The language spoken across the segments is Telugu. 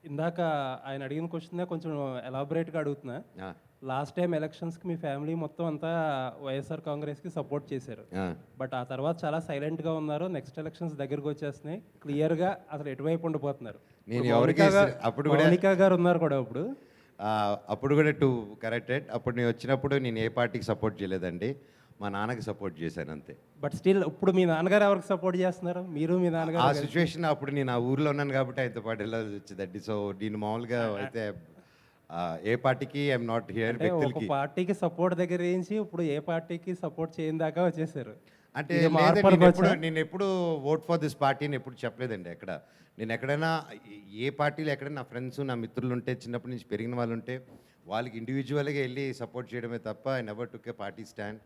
ఇందాక ఆయన అడిగిన క్వశ్చన్ కొంచెం ఎలాబొరేట్గా అడుగుతున్నా. ఆ, లాస్ట్ టైం ఎలక్షన్స్కి మీ ఫ్యామిలీ మొత్తం అంతా వైఎస్ఆర్ కాంగ్రెస్కి సపోర్ట్ చేశారు. ఆ. బట్ ఆ తర్వాత చాలా సైలెంట్గా ఉన్నారు. నెక్స్ట్ ఎలక్షన్స్ దగ్గరకు వచ్చేస్తున్నాయి. క్లియర్గా అసలు ఎటువైపు ఉండిపోతున్నారు. నేను ఇప్పుడు ఎవరికి మౌనిక ఇస్తా- అప్పుడు కూడా- మౌనిక గారు ఉన్నారు కూడా ఇప్పుడు. అప్పుడు కూడా టూ కరెక్టెడ్. అప్పుడు నేను వచ్చినప్పుడు నేను ఏ పార్టీకి సపోర్ట్ చేయలేదండి, మా నాన్నకి సపోర్ట్ చేశాను అంతే. బట్ స్టిల్ ఇప్పుడు మీ నాన్నగారు ఎవరికి సపోర్ట్ చేస్తున్నారు? మీరు మీ ఆ నాన్నగారు కలిసి? సిచ్యువేషన్ అప్పుడు నేను ఆ ఊర్లో ఉన్నాను కాబట్టి ఆయనతో పాటు వెళ్ళాల్సి వచ్చిందండి. సో నేను మామూలుగా అయితే ఏ పార్టీకి ఐఎమ్ నాట్ హియర్. అంటే ఒక వ్యక్తులకి పార్టీకి సపోర్ట్ దగ్గర నుంచి ఇప్పుడు ఏ పార్టీకి సపోర్ట్ చేయని దాకా వచ్చేసారు. అంటే ఇది మార్పు లేదండి, అనుకోవచ్చా? నేను ఎప్పుడు ఓట్ ఫర్ దిస్ పార్టీని ఎప్పుడు చెప్పలేదండి. ఎక్కడ నేను ఎక్కడైనా ఏ పార్టీలో ఎక్కడైనా నా ఫ్రెండ్స్ నా మిత్రులు ఉంటే, చిన్నప్పటి నుంచి పెరిగిన వాళ్ళు ఉంటే వాళ్ళకి ఇండివిజువల్గా వెళ్ళి సపోర్ట్ చేయడమే తప్ప I never took A party stand.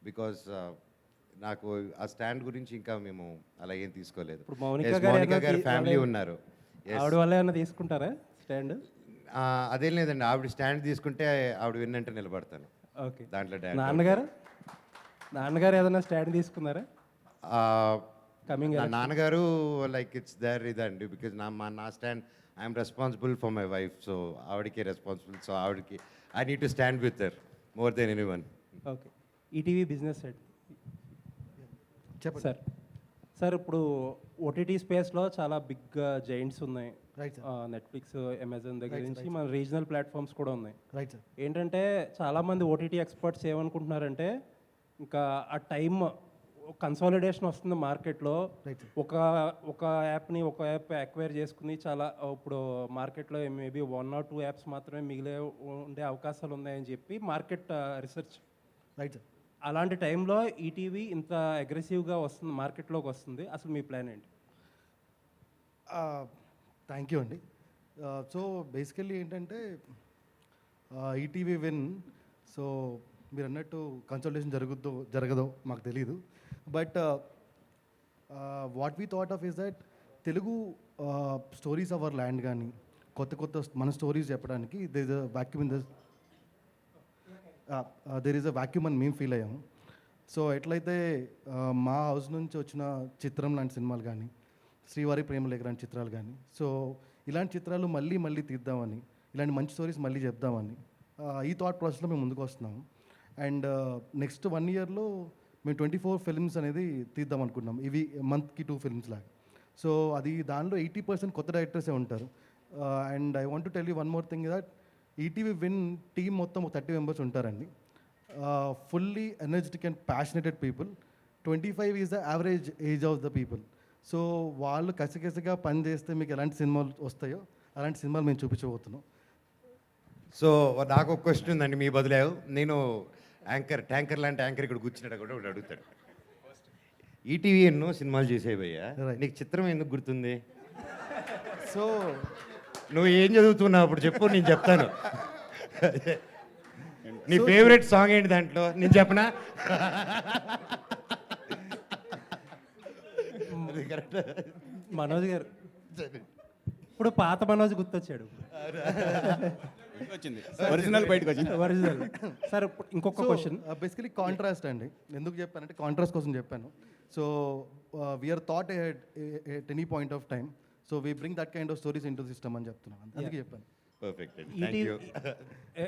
Because నాకు ఆ స్టాండ్ గురించి ఇంకా మేము అలా ఏం తీసుకోలేదు. ఇప్పుడు మౌనిక Yes, గారు మౌనిక ఏమన్నా గారి ఫ్యామిలీ వాళ్ళే- ఉన్నారు. Yes. ఆవిడ వల్ల ఏమైనా తీసుకుంటారా స్టాండ్? అదేం లేదండి, ఆవిడ స్టాండ్ తీసుకుంటే ఆవిడ విన్నంటే నిలబడతాను. ఓకే. దాంట్లో నాన్నగారు ఏదైనా స్టాండ్ తీసుకున్నారా కమింగ్? నా నాన్నగారు లైక్ ఇట్స్ దేర్ ఇదండి. బికాజ్ నా stand I'm responsible for my wife. So ఆవిడకి రెస్పాన్సిబుల్. సో ఆవిడకి I need to stand with her more than anyone. Okay. ETV business head చెప్పండి సార్. ఇప్పుడు ఓటీటీ స్పేస్లో చాలా బిగ్ జైంట్స్ ఉన్నాయి. Right sir. నెట్ఫ్లిక్స్, అమెజాన్ దగ్గర నుంచి మన రీజనల్ ప్లాట్ఫామ్స్ కూడా ఉన్నాయి. Right sir. ఏంటంటే చాలామంది ఓటీటీ ఎక్స్పర్ట్స్ ఏమనుకుంటున్నారంటే ఇంకా ఆ టైం కన్సాలిడేషన్ వస్తుంది మార్కెట్లో. Right sir. ఒక యాప్ అక్వైర్ చేసుకుని చాలా ఇప్పుడు మార్కెట్లో మేబీ 1 or 2 యాప్స్ మాత్రమే మిగిలే ఉండే అవకాశాలు ఉన్నాయని చెప్పి మార్కెట్ రీసెర్చ్. Right sir. అలాంటి టైంలో ఈటీవీ ఇంత అగ్రెసివ్గా వస్తుంది, మార్కెట్లోకి వస్తుంది. అసలు మీ ప్లాన్ ఏంటి? థ్యాంక్ యూ అండి. సో బేసికల్లీ ఏంటంటే ఈటీవీ విన్. సో మీరు అన్నట్టు కన్సల్టేషన్ జరగదో మాకు తెలీదు. But what we thought of is that Telugu stories of our land కానీ కొత్త మన స్టోరీస్ చెప్పడానికి దేర్ ఇస్ అ వాక్యూమ్ అని మేము ఫీల్ అయ్యాము. సో ఎట్లయితే మా హౌస్ నుంచి వచ్చిన చిత్రం లాంటి సినిమాలు కానీ, శ్రీవారి ప్రేమలేఖ లాంటి చిత్రాలు కానీ, సో ఇలాంటి చిత్రాలు మళ్ళీ తీద్దామని, ఇలాంటి మంచి స్టోరీస్ మళ్ళీ చెప్దామని ఈ థాట్ ప్రాసెస్లో మేము ముందుకు వస్తున్నాము. అండ్ నెక్స్ట్ 1 yearలో మేము 24 ఫిల్మ్స్ అనేది తీద్దాం అనుకున్నాం. ఇవి మంత్కి 2 ఫిల్మ్స్ లాగా. సో అది దానిలో 80% కొత్త డైరెక్టర్సే ఉంటారు. And I want to tell you one more thing that ETV win team మొత్తం 30 members ఉంటారండి. Fully energetic and passionated people. 25 is the average age of the people. So వాళ్ళు కసిగా పని చేస్తే మీకు ఎలాంటి సినిమాలు వస్తాయో అలాంటి సినిమాలు మేము చూపించబోతున్నాం. సో నాకు ఒక క్వశ్చన్ ఉందండి మీ బదులు. నేను ట్యాంకర్ లాంటి యాంకర్ ఇక్కడ కూర్చున్నాడు కూడా ఒకటి అడుగుతాడు. ఈటీవీ ఎన్నో సినిమాలు చేసేవయ్యా, Right. నీకు చిత్రం ఎందుకు గుర్తుంది? సో నువ్వు ఏం చదువుతున్నావు అప్పుడు చెప్పు, నేను చెప్తాను. నీ ఫేవరెట్ సాంగ్ ఏంటి దాంట్లో, నేను చెప్పనా? మనోజ్ గారు ఇప్పుడు పాత మనోజ్ గుర్తొచ్చాడు. వచ్చింది ఒరిజినల్ బయటకు వచ్చింది. ఒరిజినల్. సార్ ఇప్పుడు ఇంకొక క్వశ్చన్. బేసికలీ కాంట్రాస్ట్ అండి. ఎందుకు చెప్పానంటే కాంట్రాస్ట్ కోసం చెప్పాను. So we are thought at any point of time. So we bring that kind of stories in to system అని చెప్తున్నాను. అందుకే చెప్పాను. Perfect, thank you.